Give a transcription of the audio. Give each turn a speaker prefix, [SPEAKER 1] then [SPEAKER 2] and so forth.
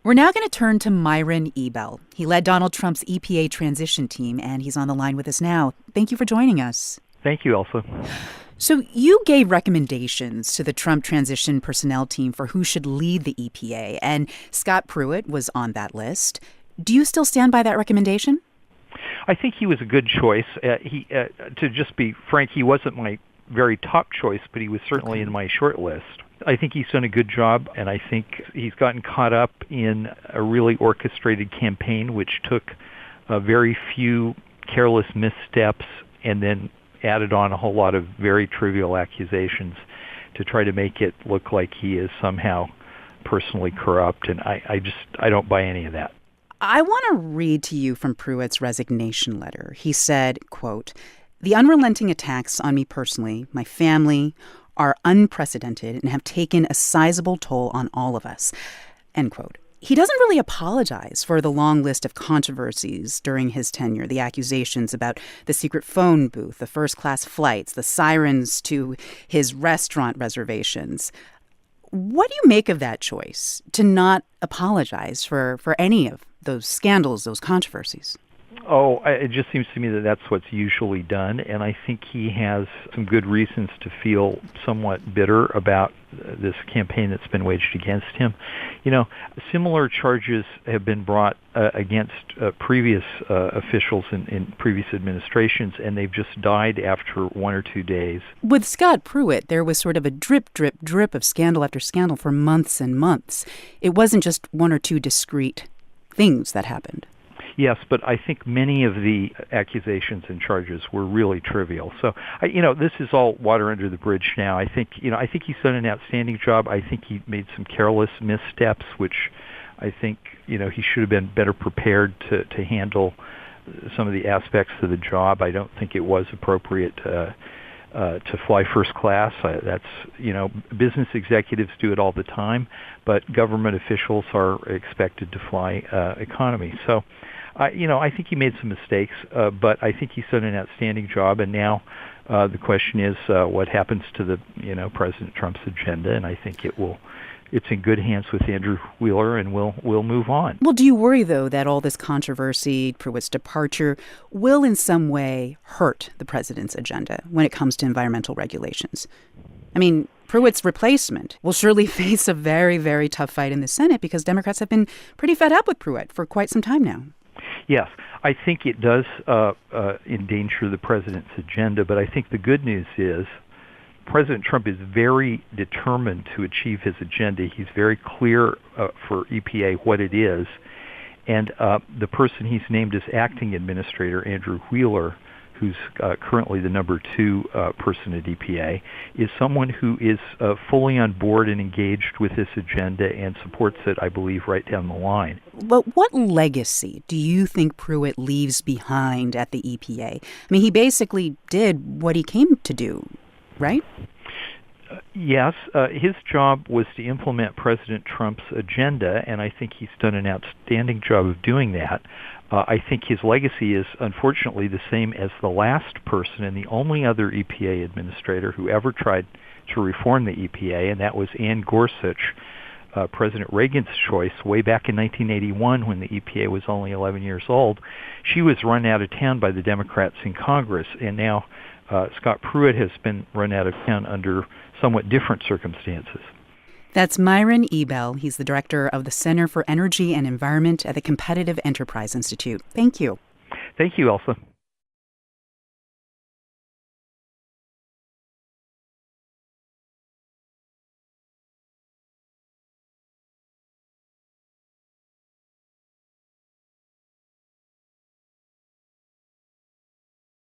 [SPEAKER 1] We're now going to turn to Myron Ebell. He led Donald Trump's EPA transition team, and he's on the line with us now. Thank you for joining us.
[SPEAKER 2] Thank you, Elsa.
[SPEAKER 1] So you gave recommendations to the Trump transition personnel team for who should lead the EPA, and Scott Pruitt was on that list. Do you still stand by that recommendation?
[SPEAKER 2] I think he was a good choice. To just be frank, he wasn't my very top choice, but he was certainly in my short list. I think he's done a good job, and I think he's gotten caught up in a really orchestrated campaign, which took very few careless missteps and then added on a whole lot of very trivial accusations to try to make it look like he is somehow personally corrupt, and I don't buy any of that.
[SPEAKER 1] I want to read to you from Pruitt's resignation letter. He said, quote, "The unrelenting attacks on me personally, my family, are unprecedented and have taken a sizable toll on all of us," end quote. He doesn't really apologize for the long list of controversies during his tenure, the accusations about the secret phone booth, the first-class flights, the sirens to his restaurant reservations. What do you make of that choice to not apologize for any of those scandals, those controversies?
[SPEAKER 2] It just seems to me that that's what's usually done, and I think he has some good reasons to feel somewhat bitter about this campaign that's been waged against him. You know, similar charges have been brought against previous officials in previous administrations, and they've just died after 1 or 2 days.
[SPEAKER 1] With Scott Pruitt, there was sort of a drip, drip, drip of scandal after scandal for months and months. It wasn't just 1 or 2 discrete things that happened.
[SPEAKER 2] Yes, but I think many of the accusations and charges were really trivial. So, this is all water under the bridge now. I think he's done an outstanding job. I think he made some careless missteps, which I think, he should have been better prepared to handle some of the aspects of the job. I don't think it was appropriate to fly first class. Business executives do it all the time, but government officials are expected to fly economy. So, I think he made some mistakes, but I think he's done an outstanding job. And now the question is, what happens to the, President Trump's agenda? And I think it's in good hands with Andrew Wheeler, and we'll move on.
[SPEAKER 1] Well, do you worry, though, that all this controversy, Pruitt's departure, will in some way hurt the president's agenda when it comes to environmental regulations? I mean, Pruitt's replacement will surely face a very, very tough fight in the Senate because Democrats have been pretty fed up with Pruitt for quite some time now.
[SPEAKER 2] Yes, I think it does endanger the president's agenda, but I think the good news is President Trump is very determined to achieve his agenda. He's very clear for EPA what it is, and the person he's named as acting administrator, Andrew Wheeler, who's currently the number 2 person at EPA, is someone who is fully on board and engaged with this agenda and supports it, I believe, right down the line.
[SPEAKER 1] But what legacy do you think Pruitt leaves behind at the EPA? I mean, he basically did what he came to do, right?
[SPEAKER 2] Yes, his job was to implement President Trump's agenda, and I think he's done an outstanding job of doing that. I think his legacy is, unfortunately, the same as the last person and the only other EPA administrator who ever tried to reform the EPA, and that was Ann Gorsuch, President Reagan's choice way back in 1981 when the EPA was only 11 years old. She was run out of town by the Democrats in Congress, and now Scott Pruitt has been run out of town under somewhat different circumstances.
[SPEAKER 1] That's Myron Ebell. He's the director of the Center for Energy and Environment at the Competitive Enterprise Institute. Thank you.
[SPEAKER 2] Thank you, Elsa.